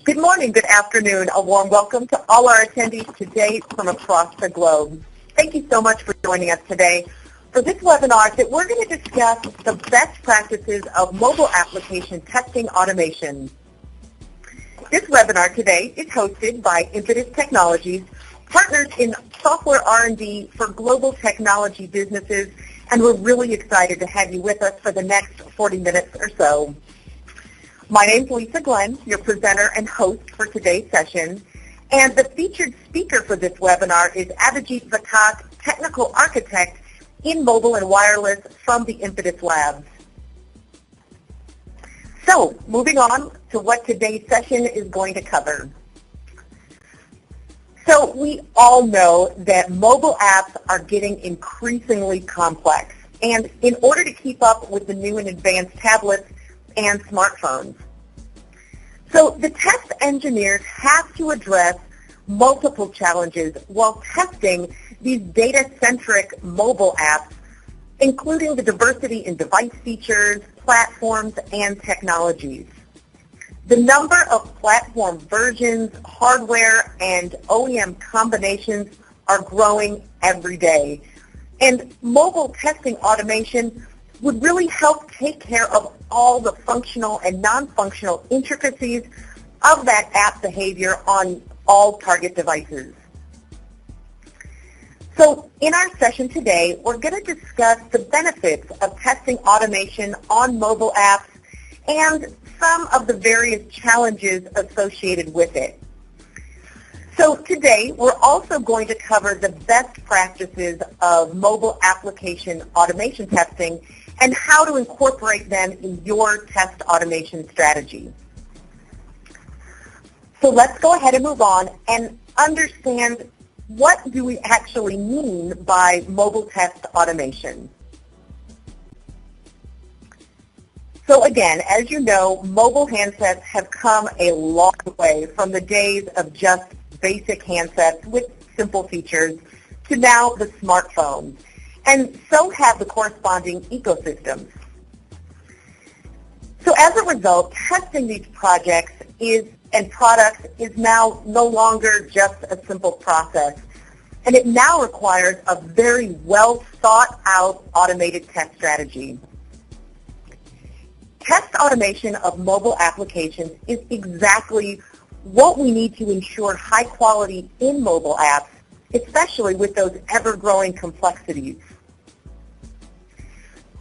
Good morning, good afternoon. A warm welcome to all our attendees today from across the globe. Thank you so much for joining us today for this webinar that we're going to discuss the best practices of mobile application testing automation. This webinar today is hosted by Impetus Technologies, partners in software R&D for global technology businesses, and we're really excited to have you with us for the next 40 minutes or so. My name's Lisa Glenn, your presenter and host for today's session, and the featured speaker for this webinar is Abhijit Vakat, Technical Architect in Mobile and Wireless from the Impetus Labs. So, moving on to what today's session is going to cover. So, we all know that mobile apps are getting increasingly complex, and in order to keep up with the new and advanced tablets and smartphones. So the test engineers have to address multiple challenges while testing these data-centric mobile apps, including the diversity in device features, platforms, and technologies. The number of platform versions, hardware, and OEM combinations are growing every day. And mobile testing automation would really help take care of all the functional and non-functional intricacies of that app behavior on all target devices. So in our session today, we're going to discuss the benefits of testing automation on mobile apps and some of the various challenges associated with it. So today, we're also going to cover the best practices of mobile application automation testing and how to incorporate them in your test automation strategy. So let's go ahead and move on and understand what do we actually mean by mobile test automation. So again, as you know, mobile handsets have come a long way from the days of just basic handsets with simple features to now the smartphones. And so have the corresponding ecosystems. So as a result, testing these projects and products is now no longer just a simple process. And it now requires a very well thought out automated test strategy. Test automation of mobile applications is exactly what we need to ensure high quality in mobile apps, especially with those ever-growing complexities.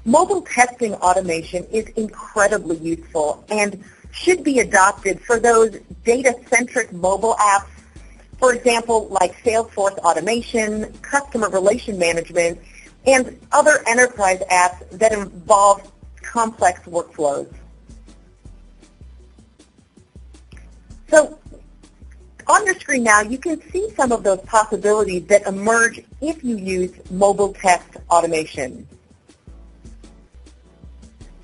Mobile testing automation is incredibly useful and should be adopted for those data-centric mobile apps, for example, like Salesforce automation, customer relation management, and other enterprise apps that involve complex workflows. So on your screen now, you can see some of those possibilities that emerge if you use mobile test automation.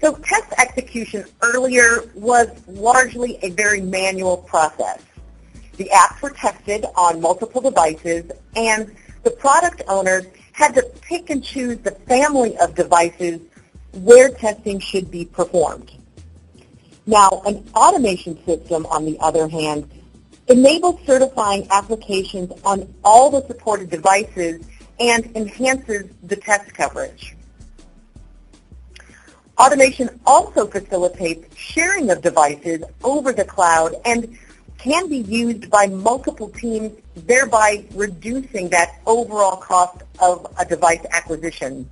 So test execution earlier was largely a very manual process. The apps were tested on multiple devices, and the product owners had to pick and choose the family of devices where testing should be performed. Now, an automation system, on the other hand, enables certifying applications on all the supported devices and enhances the test coverage. Automation also facilitates sharing of devices over the cloud and can be used by multiple teams, thereby reducing that overall cost of a device acquisition.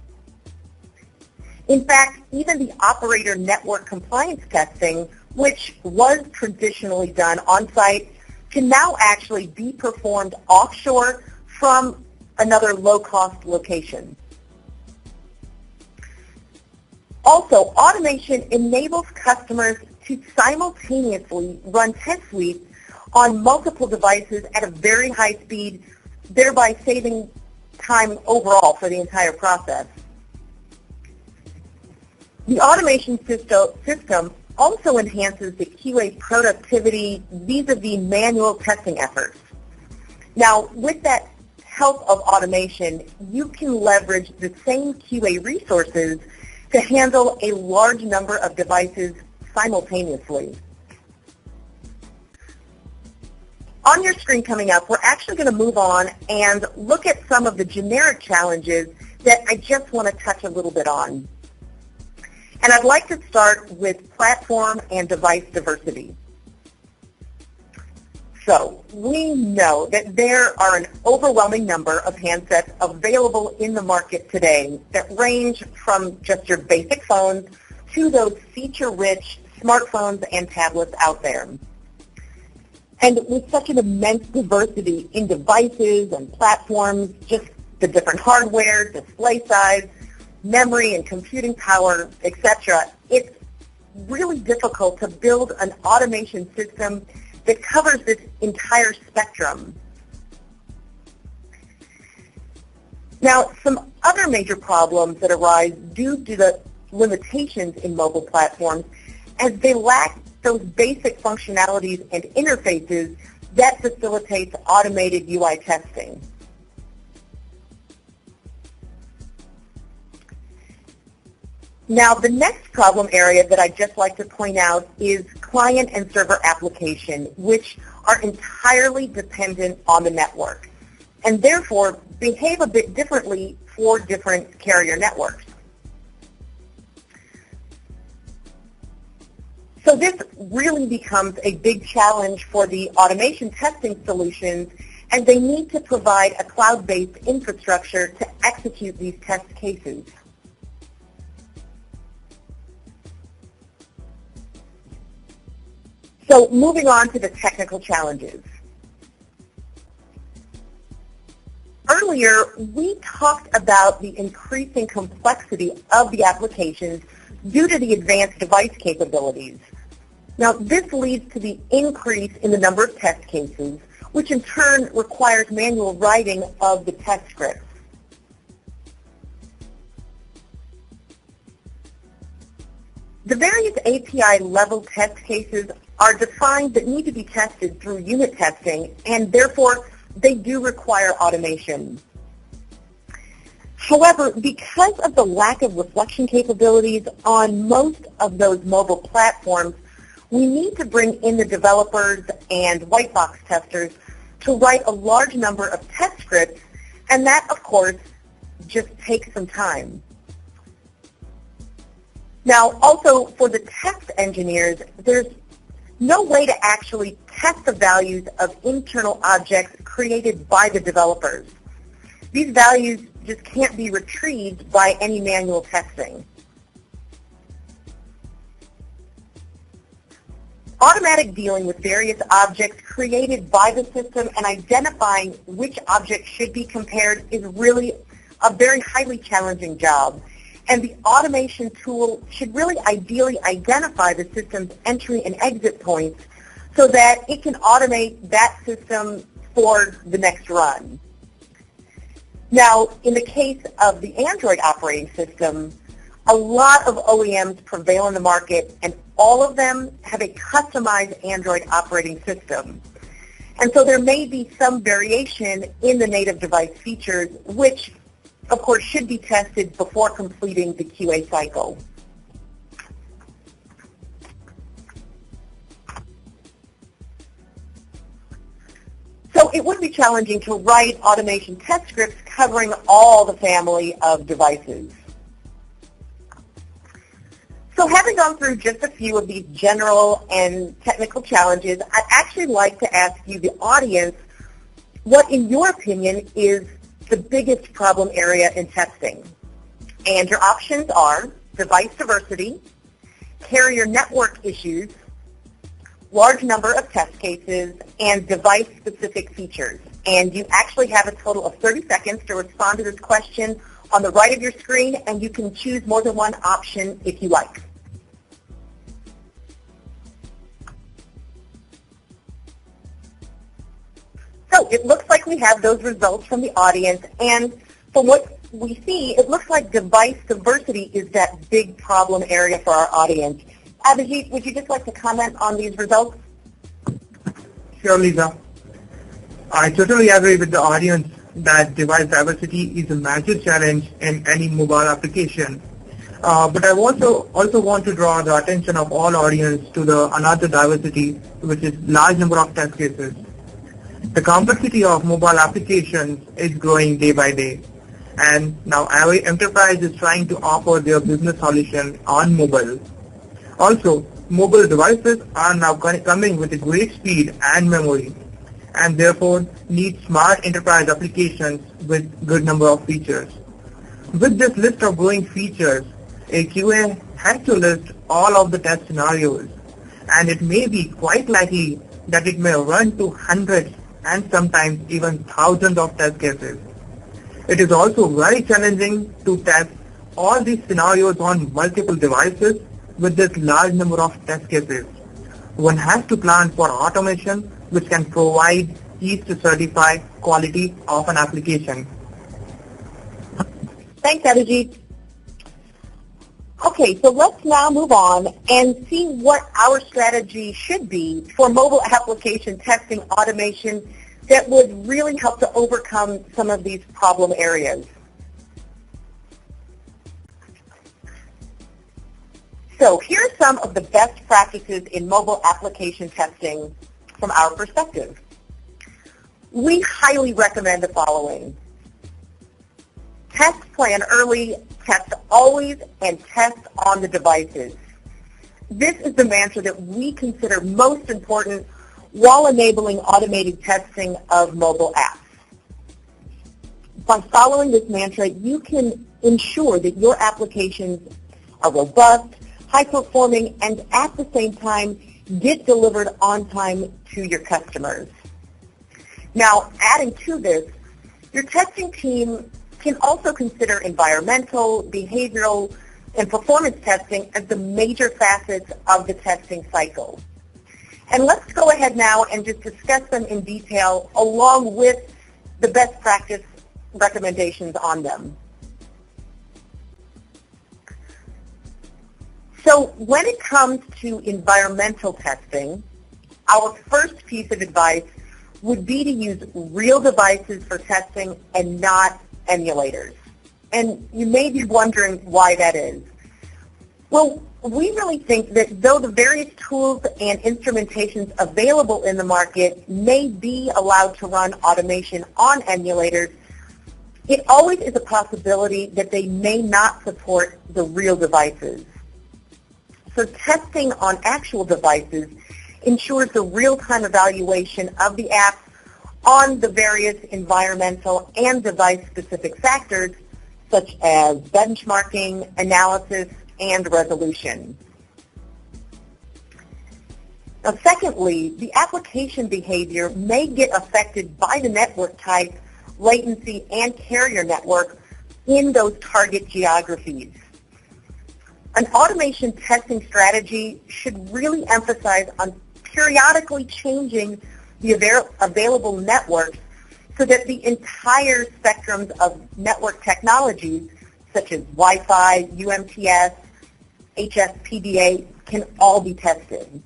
In fact, even the operator network compliance testing, which was traditionally done on-site, can now actually be performed offshore from another low-cost location. Also, automation enables customers to simultaneously run test suites on multiple devices at a very high speed, thereby saving time overall for the entire process. The automation system also enhances the QA productivity vis-a-vis manual testing efforts. Now, with that help of automation, you can leverage the same QA resources to handle a large number of devices simultaneously. On your screen coming up, we're actually going to move on and look at some of the generic challenges that I just want to touch a little bit on. And I'd like to start with platform and device diversity. So we know that there are an overwhelming number of handsets available in the market today that range from just your basic phones to those feature-rich smartphones and tablets out there. And with such an immense diversity in devices and platforms, just the different hardware, display size, memory and computing power, etc., it's really difficult to build an automation system that covers this entire spectrum. Now, some other major problems that arise due to the limitations in mobile platforms as they lack those basic functionalities and interfaces that facilitates automated UI testing. Now, the next problem area that I'd just like to point out is client and server application, which are entirely dependent on the network, and therefore behave a bit differently for different carrier networks. So this really becomes a big challenge for the automation testing solutions, as they need to provide a cloud-based infrastructure to execute these test cases. So moving on to the technical challenges. Earlier, we talked about the increasing complexity of the applications due to the advanced device capabilities. Now, this leads to the increase in the number of test cases, which in turn requires manual writing of the test scripts. The various API-level test cases are defined that need to be tested through unit testing, and therefore they do require automation. However, because of the lack of reflection capabilities on most of those mobile platforms, we need to bring in the developers and white box testers to write a large number of test scripts, and that, of course, just takes some time. Now, also for the test engineers, there's no way to actually test the values of internal objects created by the developers. These values just can't be retrieved by any manual testing. Automatic dealing with various objects created by the system and identifying which objects should be compared is really a very highly challenging job. And the automation tool should really ideally identify the system's entry and exit points so that it can automate that system for the next run. Now, in the case of the Android operating system, a lot of OEMs prevail in the market, and all of them have a customized Android operating system. And so there may be some variation in the native device features, which of course should be tested before completing the QA cycle. So it would be challenging to write automation test scripts covering all the family of devices. So having gone through just a few of these general and technical challenges, I'd actually like to ask you, the audience, what in your opinion is the biggest problem area in testing. And your options are device diversity, carrier network issues, large number of test cases, and device-specific features. And you actually have a total of 30 seconds to respond to this question on the right of your screen, and you can choose more than one option if you like. So it looks like we have those results from the audience, and from what we see, it looks like device diversity is that big problem area for our audience. Abhijit, would you just like to comment on these results? Sure, Lisa. I totally agree with the audience that device diversity is a major challenge in any mobile application. But I also want to draw the attention of all audience to the another diversity, which is large number of test cases. The complexity of mobile applications is growing day by day, and now every enterprise is trying to offer their business solution on mobile. Also, mobile devices are now coming with a great speed and memory, and therefore need smart enterprise applications with good number of features. With this list of growing features, a QA has to list all of the test scenarios, and it may be quite likely that it may run to hundreds and sometimes even thousands of test cases. It is also very challenging to test all these scenarios on multiple devices with this large number of test cases. One has to plan for automation which can provide ease to certify quality of an application. Thanks, Abhijit. Okay, so let's now move on and see what our strategy should be for mobile application testing automation that would really help to overcome some of these problem areas. So here are some of the best practices in mobile application testing from our perspective. We highly recommend the following. Test plan early, test always, and test on the devices. This is the mantra that we consider most important while enabling automated testing of mobile apps. By following this mantra, you can ensure that your applications are robust, high-performing, and at the same time get delivered on time to your customers. Now, adding to this, your testing team can also consider environmental, behavioral, and performance testing as the major facets of the testing cycle. And let's go ahead now and just discuss them in detail along with the best practice recommendations on them. So when it comes to environmental testing, our first piece of advice would be to use real devices for testing and not emulators. And you may be wondering why that is. Well, we really think that though the various tools and instrumentations available in the market may be allowed to run automation on emulators, it always is a possibility that they may not support the real devices. So testing on actual devices ensures the real-time evaluation of the apps on the various environmental and device-specific factors such as benchmarking, analysis, and resolution. Now, secondly, the application behavior may get affected by the network type, latency, and carrier network in those target geographies. An automation testing strategy should really emphasize on periodically changing the available networks so that the entire spectrum of network technologies, such as Wi-Fi, UMTS, HSPDA, can all be tested.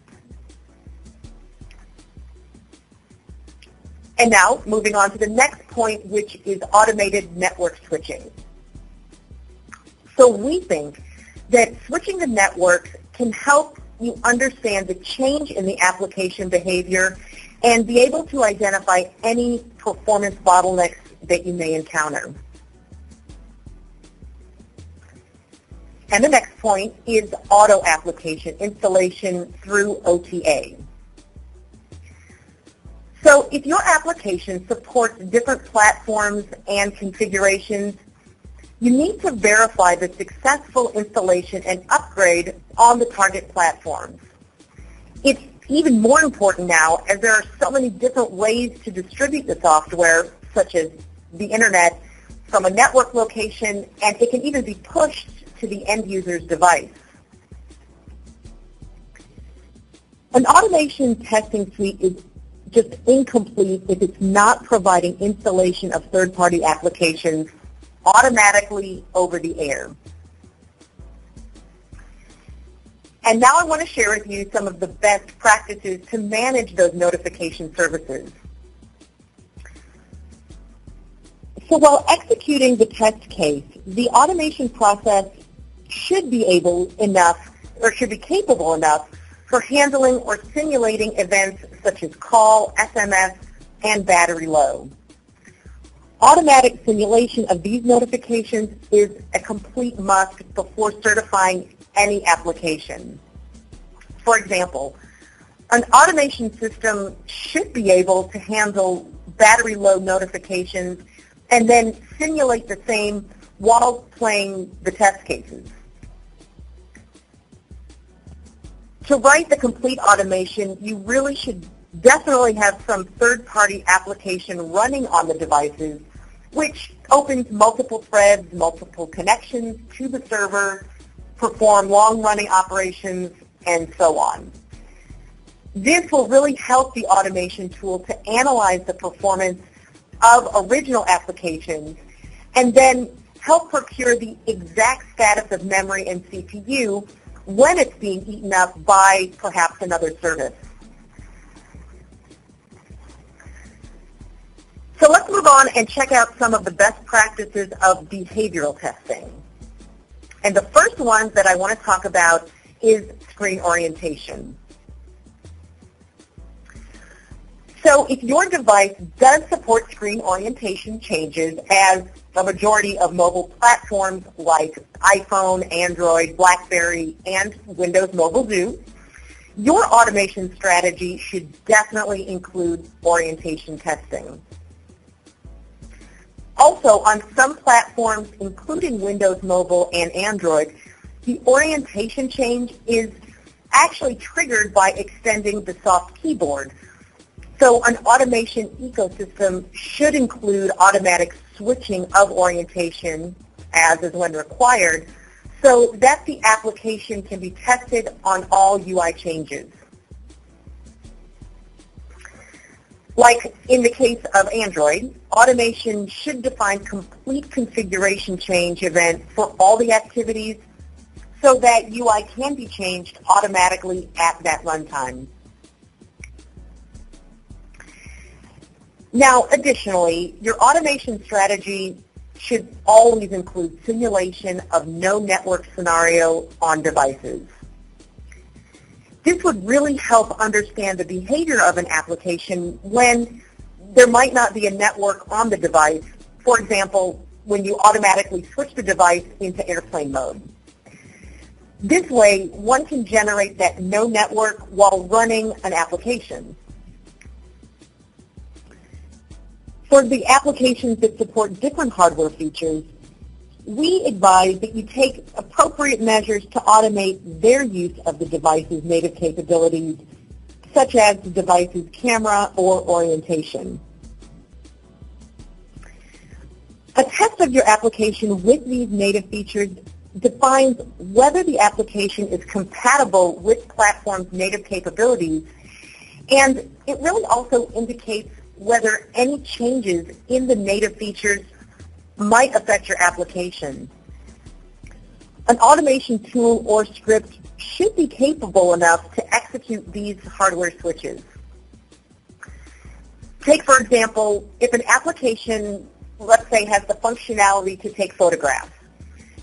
And now, moving on to the next point, which is automated network switching. So we think that switching the networks can help you understand the change in the application behavior and be able to identify any performance bottlenecks that you may encounter. And the next point is auto application installation through OTA. So if your application supports different platforms and configurations, you need to verify the successful installation and upgrade on the target platforms. It's even more important now as there are so many different ways to distribute the software, such as the internet, from a network location, and it can even be pushed to the end user's device. An automation testing suite is just incomplete if it's not providing installation of third-party applications automatically over the air. And now I want to share with you some of the best practices to manage those notification services. So while executing the test case, the automation process should be should be capable enough for handling or simulating events such as call, SMS, and battery low. Automatic simulation of these notifications is a complete must before certifying any application. For example, an automation system should be able to handle battery low notifications and then simulate the same while playing the test cases. To write the complete automation, you really should definitely have some third-party application running on the devices, which opens multiple threads, multiple connections to the server, perform long-running operations, and so on. This will really help the automation tool to analyze the performance of original applications and then help procure the exact status of memory and CPU when it's being eaten up by perhaps another service. So let's move on and check out some of the best practices of behavioral testing. And the first one that I want to talk about is screen orientation. So if your device does support screen orientation changes, as the majority of mobile platforms like iPhone, Android, BlackBerry, and Windows Mobile do, your automation strategy should definitely include orientation testing. Also, on some platforms, including Windows Mobile and Android, the orientation change is actually triggered by extending the soft keyboard. So an automation ecosystem should include automatic switching of orientation, as is when required, so that the application can be tested on all UI changes. Like in the case of Android, automation should define complete configuration change event for all the activities so that UI can be changed automatically at that runtime. Now, additionally, your automation strategy should always include simulation of no network scenario on devices. This would really help understand the behavior of an application when there might not be a network on the device, for example, when you automatically switch the device into airplane mode. This way, one can generate that no network while running an application. For the applications that support different hardware features, we advise that you take appropriate measures to automate their use of the device's native capabilities, such as the device's camera or orientation. A test of your application with these native features defines whether the application is compatible with platform's native capabilities, and it really also indicates whether any changes in the native features might affect your application. An automation tool or script should be capable enough to execute these hardware switches. Take, for example, if an application, let's say, has the functionality to take photographs,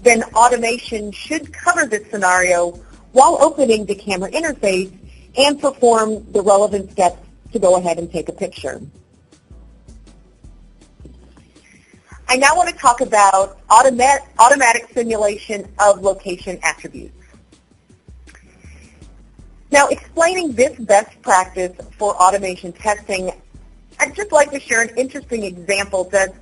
then automation should cover this scenario while opening the camera interface and perform the relevant steps to go ahead and take a picture. I now want to talk about automatic simulation of location attributes. Now, explaining this best practice for automation testing, I'd just like to share an interesting example that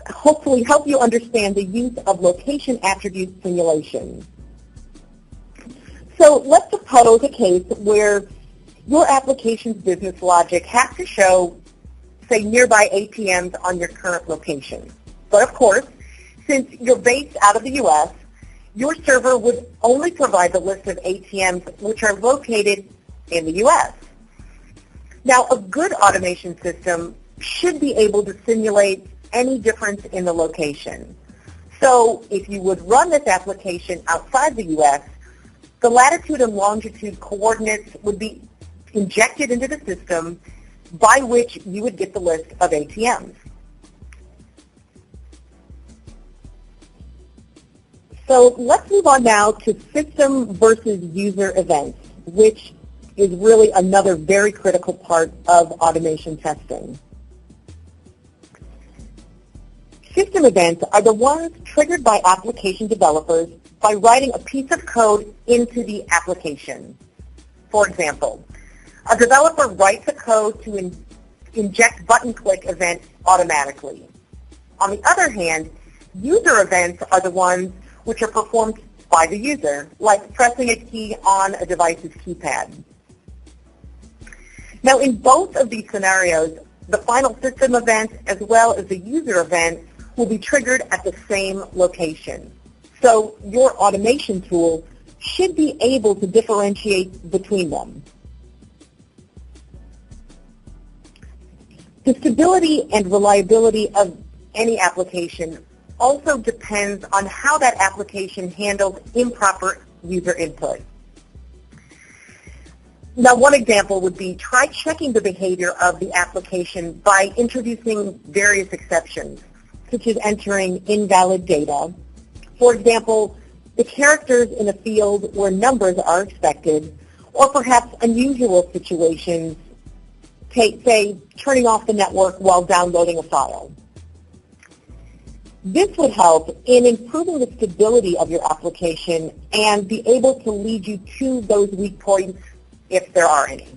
hopefully help you understand the use of location attribute simulation. So let's suppose a case where your application's business logic has to show, say, nearby ATMs on your current location. But of course, since you're based out of the U.S., your server would only provide the list of ATMs which are located in the U.S. Now, a good automation system should be able to simulate any difference in the location. So if you would run this application outside the U.S., the latitude and longitude coordinates would be injected into the system by which you would get the list of ATMs. So let's move on now to system versus user events, which is really another very critical part of automation testing. System events are the ones triggered by application developers by writing a piece of code into the application. For example, a developer writes a code to inject button click events automatically. On the other hand, user events are the ones which are performed by the user, like pressing a key on a device's keypad. Now, in both of these scenarios, the final system event as well as the user event will be triggered at the same location. So your automation tool should be able to differentiate between them. The stability and reliability of any application also depends on how that application handles improper user input. Now, one example would be try checking the behavior of the application by introducing various exceptions, such as entering invalid data. For example, the characters in a field where numbers are expected, or perhaps unusual situations, say turning off the network while downloading a file. This would help in improving the stability of your application and be able to lead you to those weak points if there are any.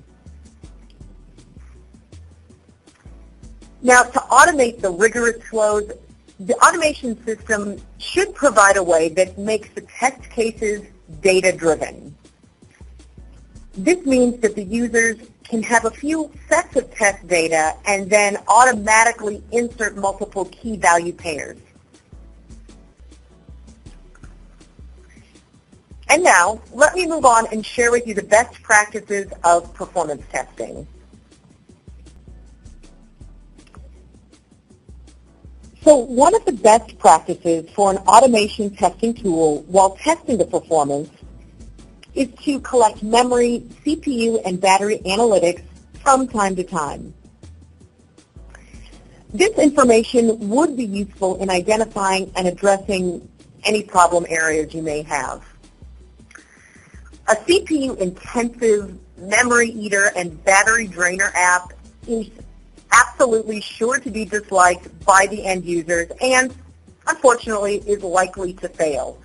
Now, to automate the rigorous flows, the automation system should provide a way that makes the test cases data-driven. This means that the users can have a few sets of test data and then automatically insert multiple key value pairs. And now, let me move on and share with you the best practices of performance testing. So one of the best practices for an automation testing tool while testing the performance is to collect memory, CPU, and battery analytics from time to time. This information would be useful in identifying and addressing any problem areas you may have. A CPU-intensive memory eater and battery drainer app is absolutely sure to be disliked by the end users and, unfortunately, is likely to fail.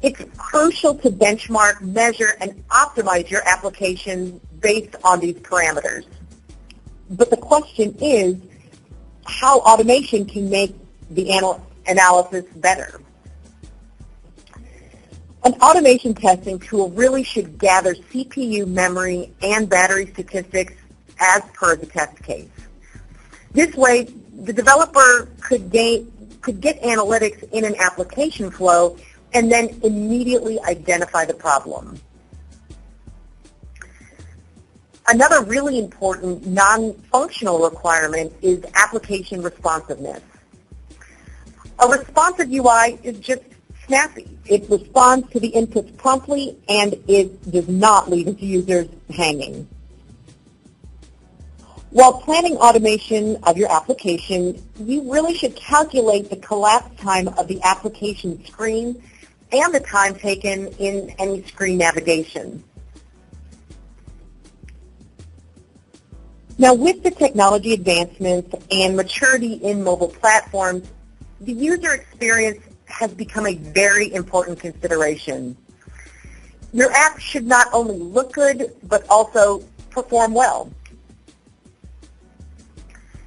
It's crucial to benchmark, measure, and optimize your application based on these parameters. But the question is how automation can make the analysis better. An automation testing tool really should gather CPU, memory, and battery statistics as per the test case. This way, the developer could get analytics in an application flow and then immediately identify the problem. Another really important non-functional requirement is application responsiveness. A responsive UI is just snappy. It responds to the inputs promptly, and it does not leave its users hanging. While planning automation of your application, you really should calculate the collapse time of the application screen and the time taken in any screen navigation. Now, with the technology advancements and maturity in mobile platforms, the user experience has become a very important consideration. Your app should not only look good, but also perform well.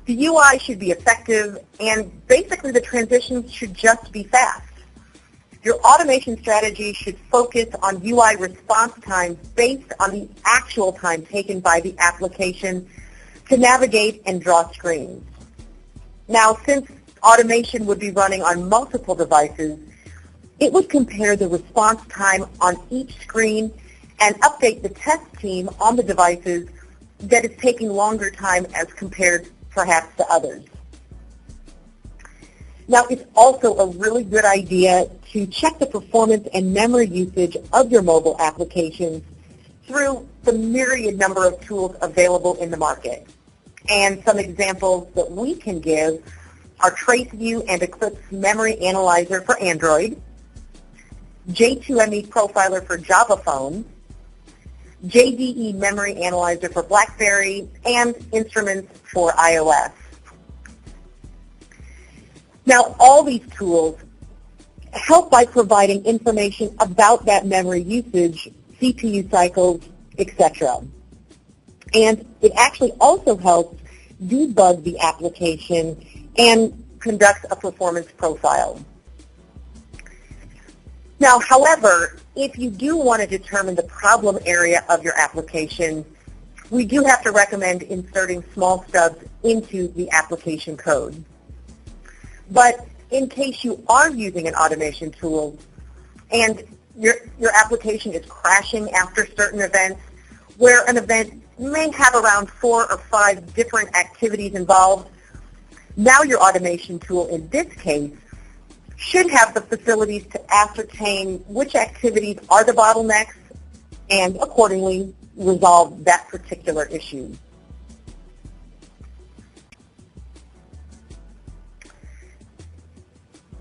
The UI should be effective, and basically the transitions should just be fast. Your automation strategy should focus on UI response times based on the actual time taken by the application to navigate and draw screens. Now, since automation would be running on multiple devices, it would compare the response time on each screen and update the test team on the devices that is taking longer time as compared perhaps to others. Now, it's also a really good idea to check the performance and memory usage of your mobile applications through the myriad number of tools available in the market. And some examples that we can give are TraceView and Eclipse Memory Analyzer for Android, J2ME Profiler for Java phones, JDE Memory Analyzer for BlackBerry, and Instruments for iOS. Now, all these tools help by providing information about that memory usage, CPU cycles, etc. And it actually also helps debug the application and conducts a performance profile. Now, however, if you do want to determine the problem area of your application, we do have to recommend inserting small stubs into the application code. But in case you are using an automation tool and your application is crashing after certain events, where an event may have around 4 or 5 different activities involved, now your automation tool in this case should have the facilities to ascertain which activities are the bottlenecks and accordingly resolve that particular issue.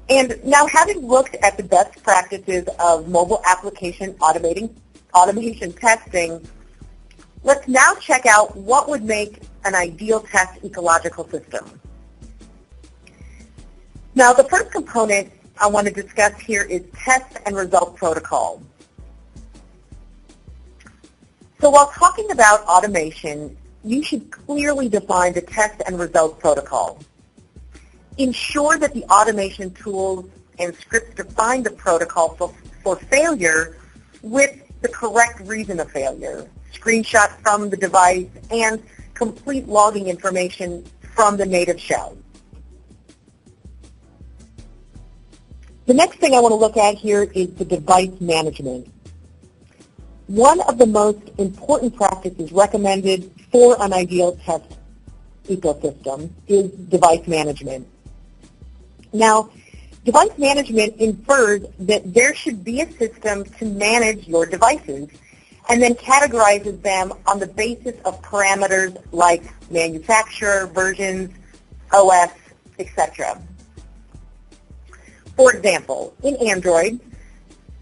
And now, having looked at the best practices of mobile application automation testing, let's now check out what would make an ideal test ecological system. Now, the first component I want to discuss here is test and result protocol. So while talking about automation, you should clearly define the test and result protocol. Ensure that the automation tools and scripts define the protocol for failure with the correct reason of failure, screenshot from the device, and complete logging information from the native shell. The next thing I want to look at here is the device management. One of the most important practices recommended for an ideal test ecosystem is device management. Now, device management infers that there should be a system to manage your devices and then categorizes them on the basis of parameters like manufacturer, versions, OS, etc. For example, in Android,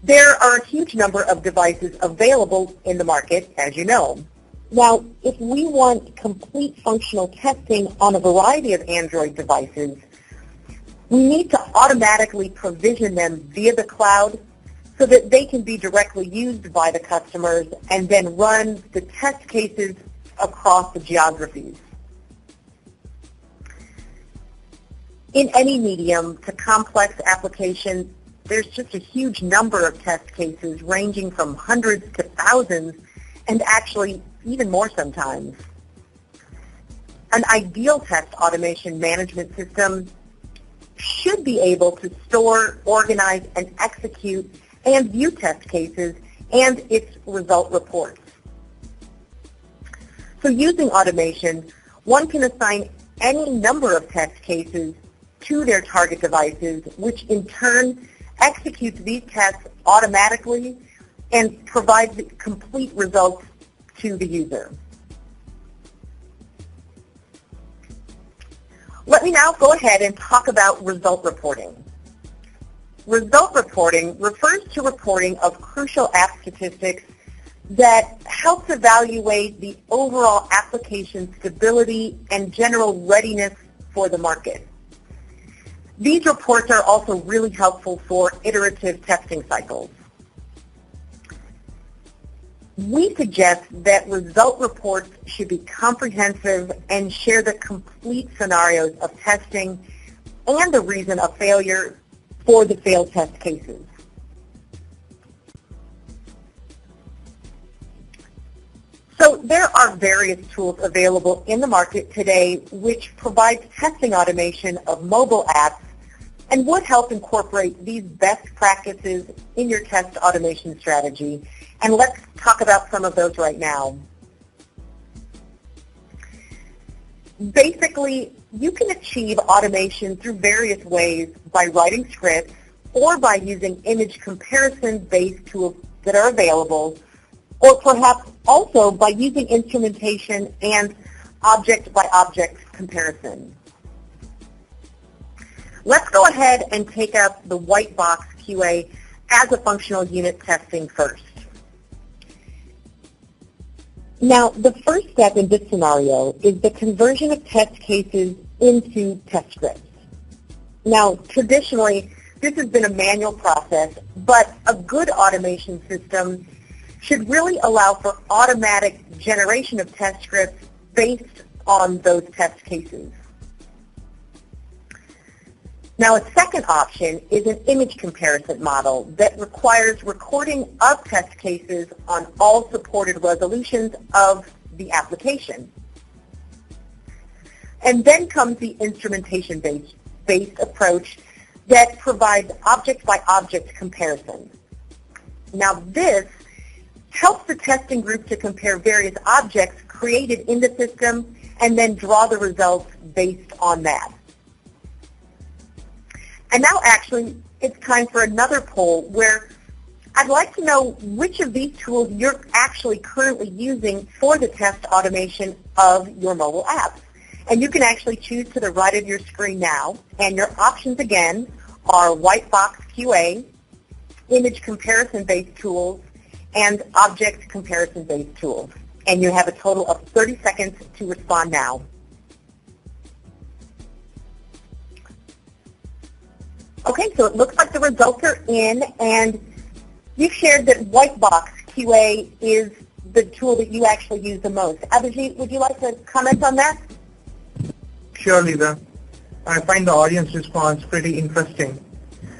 there are a huge number of devices available in the market, as you know. Now, if we want complete functional testing on a variety of Android devices, we need to automatically provision them via the cloud so that they can be directly used by the customers and then run the test cases across the geographies. In any medium to complex application, there's just a huge number of test cases ranging from hundreds to thousands and actually even more sometimes. An ideal test automation management system should be able to store, organize, and execute and view test cases and its result reports. So using automation, one can assign any number of test cases to their target devices, which in turn executes these tests automatically and provides the complete results to the user. Let me now go ahead and talk about result reporting. Result reporting refers to reporting of crucial app statistics that helps evaluate the overall application stability and general readiness for the market. These reports are also really helpful for iterative testing cycles. We suggest that result reports should be comprehensive and share the complete scenarios of testing and the reason of failure for the failed test cases. So there are various tools available in the market today which provide testing automation of mobile apps and would help incorporate these best practices in your test automation strategy. And let's talk about some of those right now. Basically, you can achieve automation through various ways by writing scripts or by using image comparison-based tools that are available, or perhaps also by using instrumentation and object-by-object comparison. Let's go ahead and take up the white box QA as a functional unit testing first. Now, the first step in this scenario is the conversion of test cases into test scripts. Now, traditionally, this has been a manual process, but a good automation system should really allow for automatic generation of test scripts based on those test cases. Now, a second option is an image comparison model that requires recording of test cases on all supported resolutions of the application. And then comes the instrumentation-based approach that provides object-by-object comparison. Now, this helps the testing group to compare various objects created in the system and then draw the results based on that. And now actually it's time for another poll where I'd like to know which of these tools you're actually currently using for the test automation of your mobile apps. And you can actually choose to the right of your screen now, and your options again are white box QA, image comparison-based tools, and object comparison-based tools. And you have a total of 30 seconds to respond now. Okay, so it looks like the results are in, and you've shared that white box QA is the tool that you actually use the most. Abhijit, would you like to comment on that? Sure, Lisa. I find the audience response pretty interesting.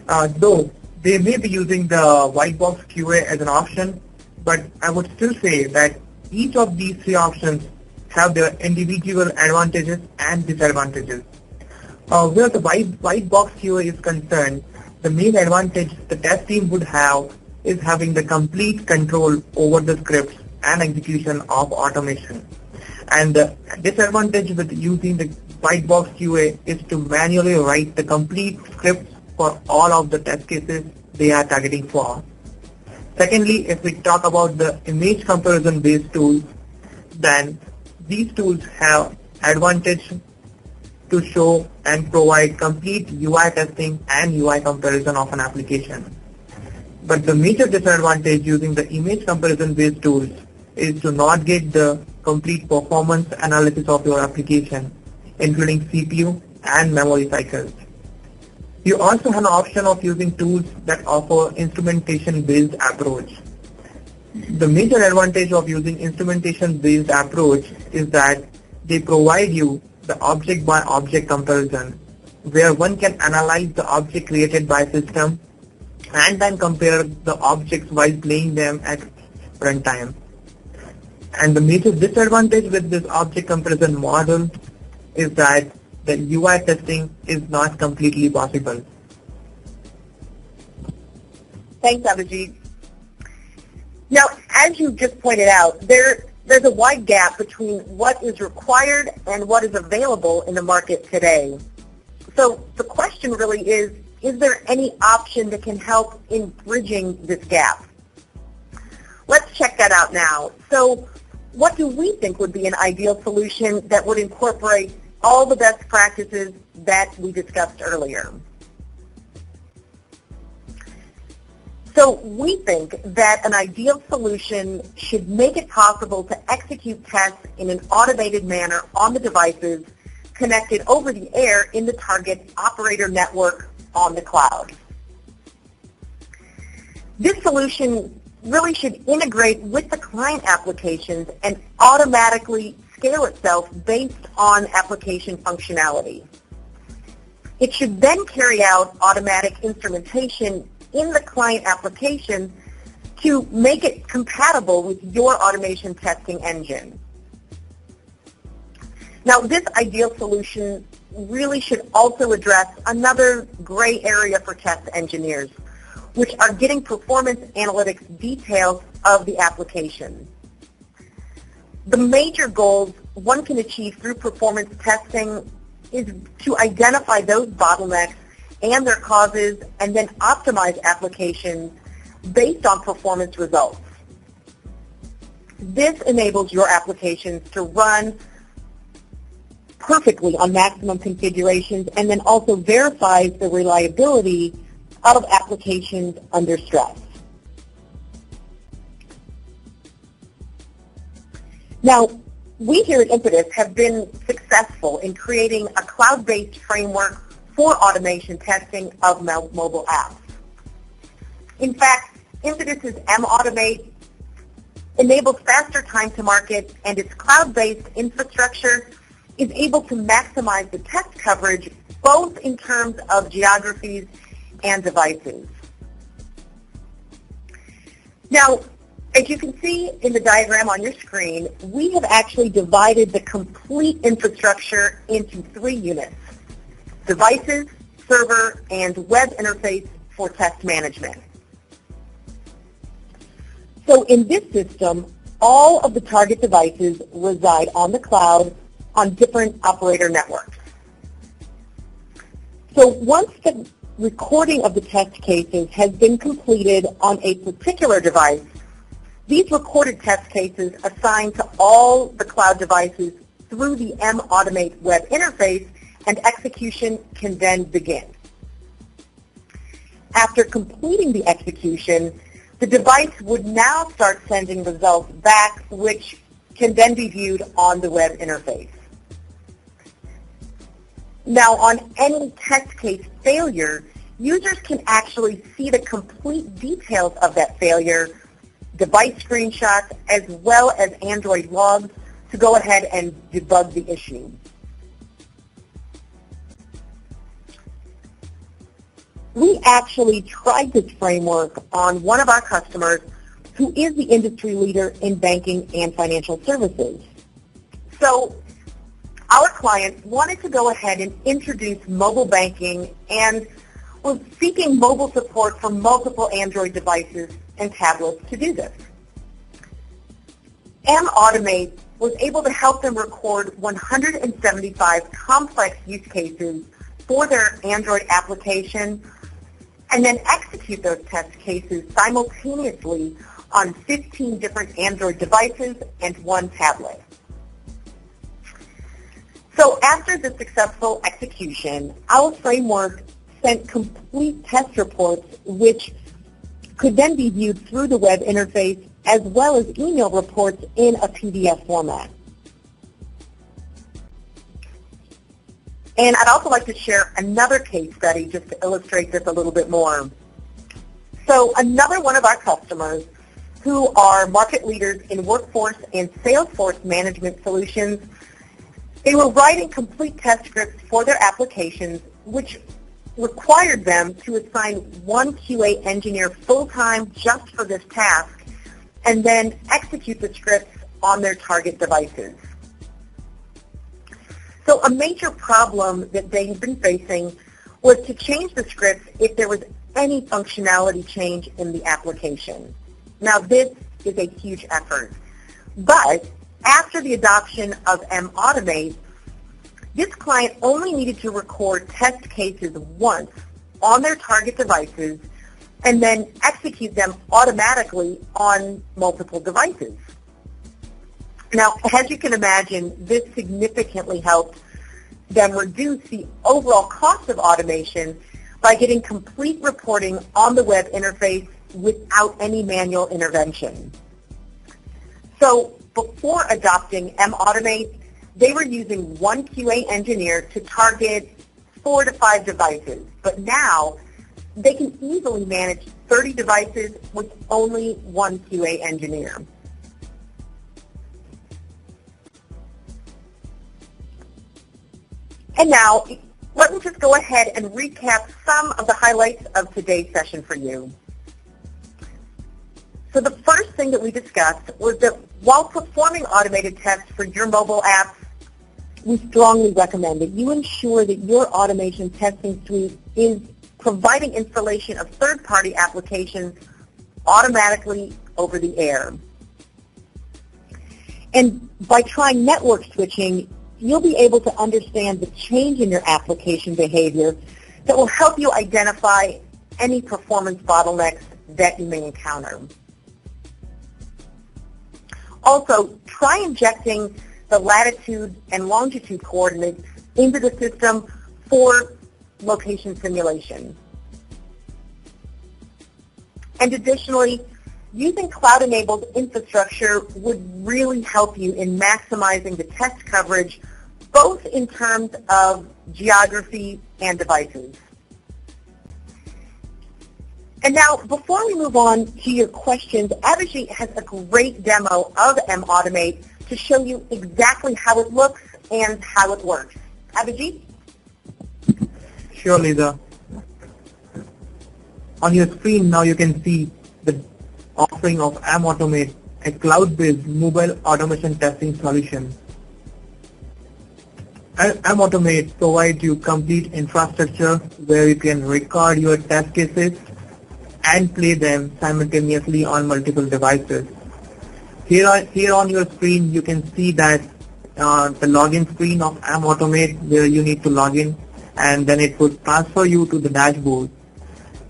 Though they may be using the white box QA as an option, but I would still say that each of these three options have their individual advantages and disadvantages. Where the white box QA is concerned, the main advantage the test team would have is having the complete control over the scripts and execution of automation. And the disadvantage with using the white box QA is to manually write the complete scripts for all of the test cases they are targeting for. Secondly, if we talk about the image comparison based tools, then these tools have advantage to show and provide complete UI testing and UI comparison of an application. But the major disadvantage using the image comparison based tools is to not get the complete performance analysis of your application, including CPU and memory cycles. You also have an option of using tools that offer instrumentation-based approach. The major advantage of using instrumentation-based approach is that they provide you the object-by-object comparison, where one can analyze the object created by system and then compare the objects while playing them at runtime. And the major disadvantage with this object comparison model is that the UI testing is not completely possible. Thanks, Abhijit. Now, as you just pointed out, there's a wide gap between what is required and what is available in the market today. So the question really is there any option that can help in bridging this gap? Let's check that out now. So what do we think would be an ideal solution that would incorporate all the best practices that we discussed earlier? So we think that an ideal solution should make it possible to execute tests in an automated manner on the devices connected over the air in the target operator network on the cloud. This solution really should integrate with the client applications and automatically scale itself based on application functionality. It should then carry out automatic instrumentation in the client application to make it compatible with your automation testing engine. Now, this ideal solution really should also address another gray area for test engineers, which are getting performance analytics details of the application. The major goals one can achieve through performance testing is to identify those bottlenecks and their causes, and then optimize applications based on performance results. This enables your applications to run perfectly on maximum configurations and then also verifies the reliability of applications under stress. Now, we here at Impetus have been successful in creating a cloud-based framework for automation testing of mobile apps. In fact, Impetus' mAutomate enables faster time to market, and its cloud-based infrastructure is able to maximize the test coverage both in terms of geographies and devices. Now, as you can see in the diagram on your screen, we have actually divided the complete infrastructure into 3 units: devices, server, and web interface for test management. So in this system, all of the target devices reside on the cloud on different operator networks. So once the recording of the test cases has been completed on a particular device, these recorded test cases assigned to all the cloud devices through the mAutomate web interface, and execution can then begin. After completing the execution, the device would now start sending results back, which can then be viewed on the web interface. Now, on any test case failure, users can actually see the complete details of that failure, device screenshots, as well as Android logs to go ahead and debug the issue. We actually tried this framework on one of our customers who is the industry leader in banking and financial services. So our client wanted to go ahead and introduce mobile banking and was seeking mobile support for multiple Android devices and tablets to do this. mAutomate was able to help them record 175 complex use cases for their Android application and then execute those test cases simultaneously on 15 different Android devices and 1 tablet. So after the successful execution, our framework sent complete test reports which could then be viewed through the web interface as well as email reports in a PDF format. And I'd also like to share another case study just to illustrate this a little bit more. So another one of our customers who are market leaders in workforce and Salesforce management solutions, they were writing complete test scripts for their applications which required them to assign 1 QA engineer full-time just for this task and then execute the scripts on their target devices. So a major problem that they had been facing was to change the scripts if there was any functionality change in the application. Now this is a huge effort, but after the adoption of mAutomate, this client only needed to record test cases once on their target devices and then execute them automatically on multiple devices. Now, as you can imagine, this significantly helped them reduce the overall cost of automation by getting complete reporting on the web interface without any manual intervention. So before adopting mAutomate, they were using 1 QA engineer to target 4 to 5 devices, but now they can easily manage 30 devices with only 1 QA engineer. And now, let me just go ahead and recap some of the highlights of today's session for you. So the first thing that we discussed was that while performing automated tests for your mobile apps, we strongly recommend that you ensure that your automation testing suite is providing installation of third-party applications automatically over the air. And by trying network switching, you'll be able to understand the change in your application behavior that will help you identify any performance bottlenecks that you may encounter. Also, try injecting the latitude and longitude coordinates into the system for location simulation. And additionally, using cloud-enabled infrastructure would really help you in maximizing the test coverage both in terms of geography and devices. And now, before we move on to your questions, Abhijit has a great demo of mAutomate to show you exactly how it looks and how it works. Abhijit? Sure, Lisa. On your screen now you can see the offering of mAutomate, a cloud-based mobile automation testing solution. mAutomate provides you complete infrastructure where you can record your test cases and play them simultaneously on multiple devices. Here on your screen you can see that the login screen of mAutomate where you need to log in, and then it would transfer you to the dashboard.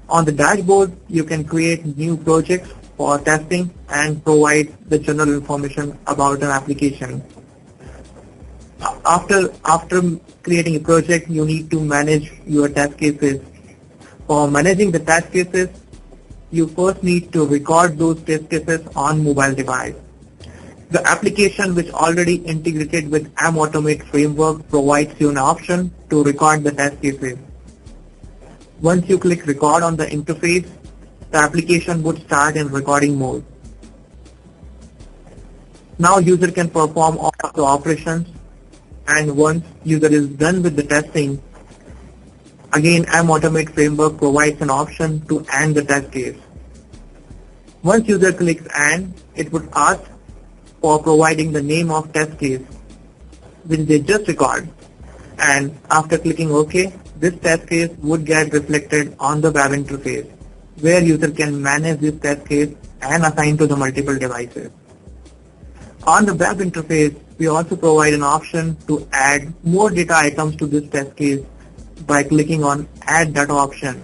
On the dashboard you can create new projects for testing and provide the general information about an application. After creating a project, you need to manage your test cases. For managing the test cases, you first need to record those test cases on mobile device. The application which already integrated with mAutomate framework provides you an option to record the test cases. Once you click record on the interface, the application would start in recording mode. Now user can perform all of the operations, and once user is done with the testing, again mAutomate framework provides an option to end the test case. Once user clicks end, it would ask for providing the name of test case which they just record, and after clicking OK, this test case would get reflected on the web interface where user can manage this test case and assign to the multiple devices. On the web interface, we also provide an option to add more data items to this test case by clicking on Add Data option.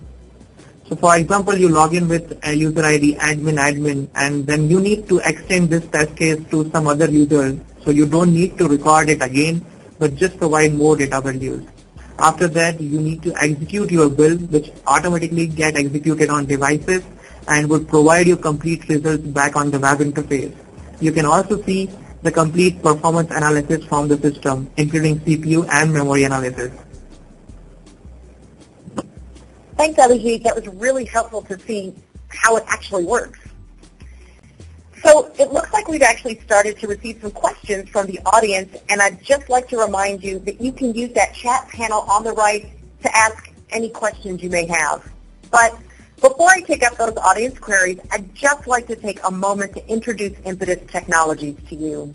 So for example, you log in with a user ID admin, and then you need to extend this test case to some other users, so you don't need to record it again, but just provide more data values. After that, you need to execute your build, which automatically get executed on devices and would provide you complete results back on the web interface. You can also see the complete performance analysis from the system, including CPU and memory analysis. Thanks, Abhijit. That was really helpful to see how it actually works. So it looks like we've actually started to receive some questions from the audience, and I'd just like to remind you that you can use that chat panel on the right to ask any questions you may have. But before I take up those audience queries, I'd just like to take a moment to introduce Impetus Technologies to you.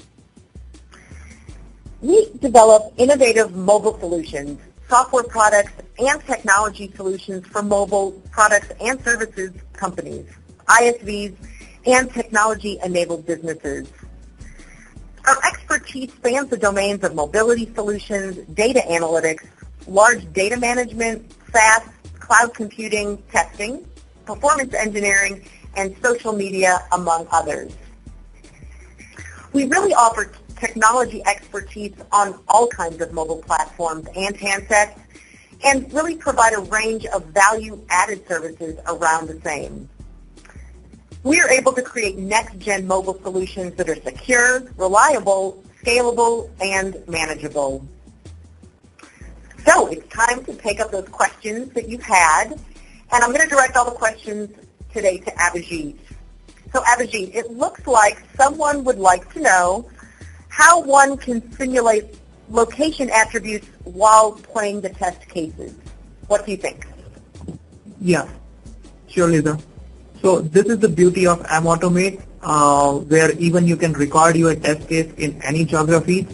We develop innovative mobile solutions, software products, and technology solutions for mobile products and services companies, ISVs, and technology-enabled businesses. Our expertise spans the domains of mobility solutions, data analytics, large data management, SaaS, cloud computing, testing, performance engineering, and social media, among others. We really offer technology expertise on all kinds of mobile platforms and handsets, and really provide a range of value-added services around the same. We are able to create next-gen mobile solutions that are secure, reliable, scalable, and manageable. So it's time to take up those questions that you've had, and I'm going to direct all the questions today to Abhijit. So Abhijit, it looks like someone would like to know how one can simulate location attributes while playing the test cases. What do you think? Yeah, sure, Lisa. So this is the beauty of mAutomate, where even you can record your test case in any geography,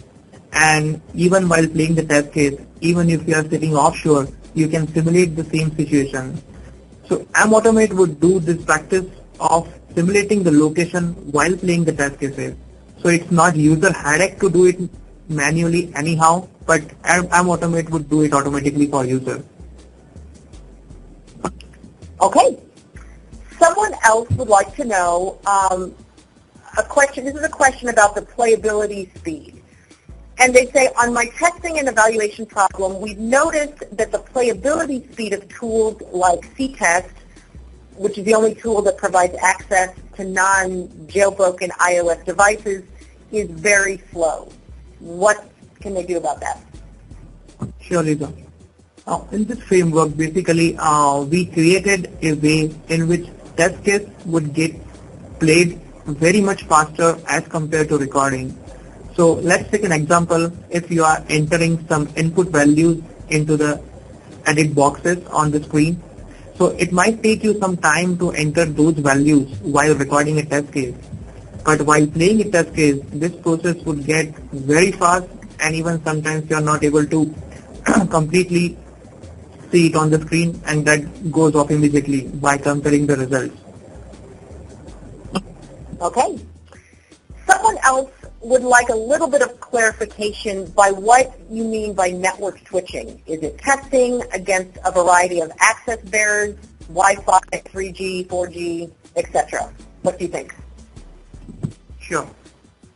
and even while playing the test case, even if you are sitting offshore, you can simulate the same situation. So mAutomate would do this practice of simulating the location while playing the test cases. So it's not user headache to do it manually anyhow, but mAutomate would do it automatically for user. Okay. Someone else would like to know a question. This is a question about the playability speed. And they say, on my testing and evaluation problem, we've noticed that the playability speed of tools like CTest, which is the only tool that provides access to non-jailbroken iOS devices, is very slow. What can they do about that? Sure, Lisa. In this framework, basically, we created a way in which test case would get played very much faster as compared to recording. So let's take an example. If you are entering some input values into the edit boxes on the screen, so it might take you some time to enter those values while recording a test case. But while playing a test case, this process would get very fast, and even sometimes you are not able to completely see it on the screen, and that goes off immediately by comparing the results. Okay. Someone else would like a little bit of clarification by what you mean by network switching. Is it testing against a variety of access bearers, Wi-Fi, 3G, 4G, etc.? What do you think? Sure.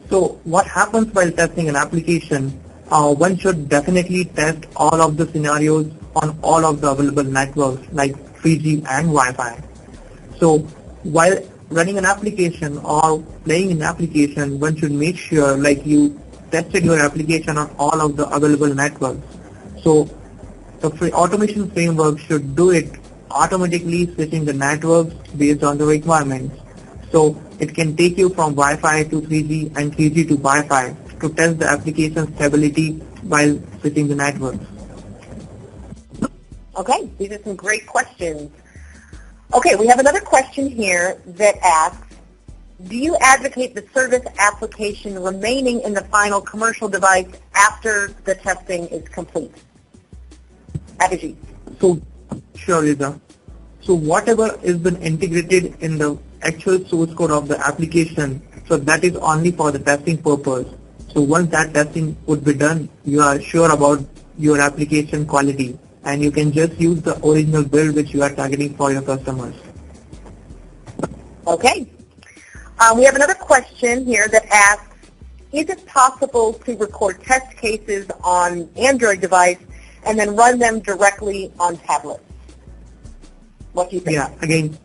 So what happens while testing an application, one should definitely test all of the scenarios on all of the available networks like 3G and Wi-Fi. So while running an application or playing an application, one should make sure like you tested your application on all of the available networks. So the automation framework should do it automatically, switching the networks based on the requirements. So it can take you from Wi-Fi to 3G and 3G to Wi-Fi to test the application stability while switching the networks. Okay, these are some great questions. Okay, we have another question here that asks, do you advocate the service application remaining in the final commercial device after the testing is complete? Abhijit. So, sure, Lisa. So whatever is been integrated in the actual source code of the application, so that is only for the testing purpose. So once that testing would be done, you are sure about your application quality, and you can just use the original build which you are targeting for your customers. Okay. We have another question here that asks, is it possible to record test cases on Android device and then run them directly on tablets? What do you think? Yeah, again,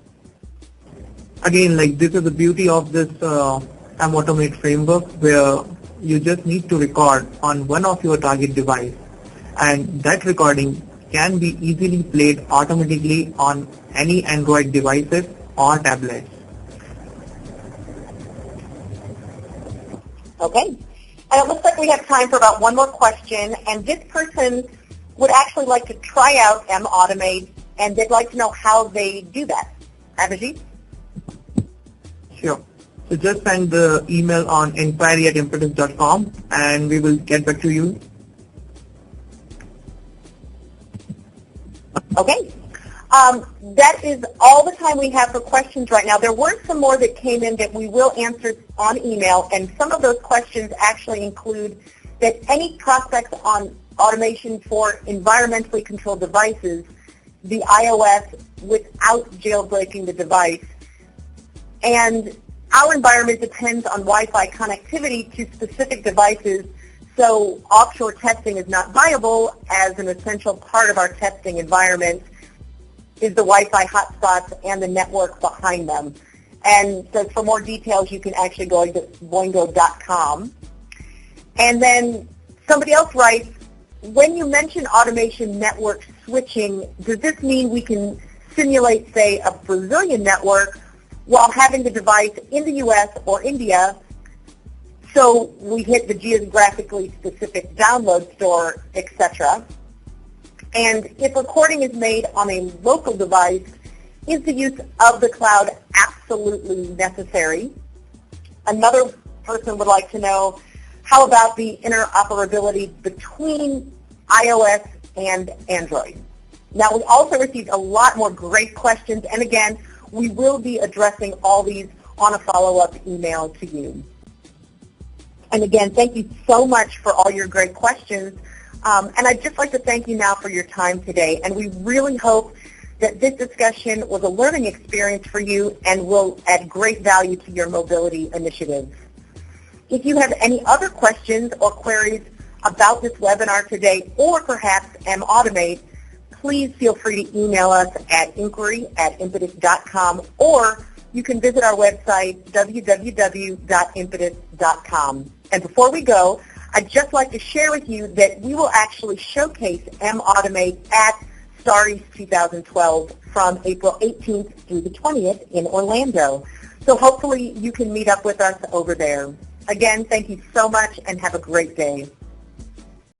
like this is the beauty of this mAutomate framework, where you just need to record on one of your target device, and that recording can be easily played automatically on any Android devices or tablets. Okay. And it looks like we have time for about one more question, and this person would actually like to try out mAutomate, and they'd like to know how they do that. Abhijit? Sure. So just send the email on inquiry@impetus.com and we will get back to you. Okay. That is all the time we have for questions right now. There were some more that came in that we will answer on email, and some of those questions actually include that any prospects on automation for environmentally controlled devices, the iOS without jailbreaking the device, and our environment depends on Wi-Fi connectivity to specific devices, so offshore testing is not viable as an essential part of our testing environment is the Wi-Fi hotspots and the network behind them. And so for more details, you can actually go to boingo.com. And then somebody else writes, when you mention automation network switching, does this mean we can simulate, say, a Brazilian network while having the device in the U.S. or India, so we hit the geographically specific download store, etc.? And if recording is made on a local device, is the use of the cloud absolutely necessary? Another person would like to know, how about the interoperability between iOS and Android? Now, we also received a lot more great questions, and again, we will be addressing all these on a follow-up email to you. And again, thank you so much for all your great questions. And I'd just like to thank you now for your time today. And we really hope that this discussion was a learning experience for you and will add great value to your mobility initiatives. If you have any other questions or queries about this webinar today, or perhaps mAutomate, please feel free to email us at inquiry@impetus.com, or you can visit our website, www.impetus.com. And before we go, I'd just like to share with you that we will actually showcase mAutomate at Star East 2012 from April 18th through the 20th in Orlando. So hopefully you can meet up with us over there. Again, thank you so much and have a great day.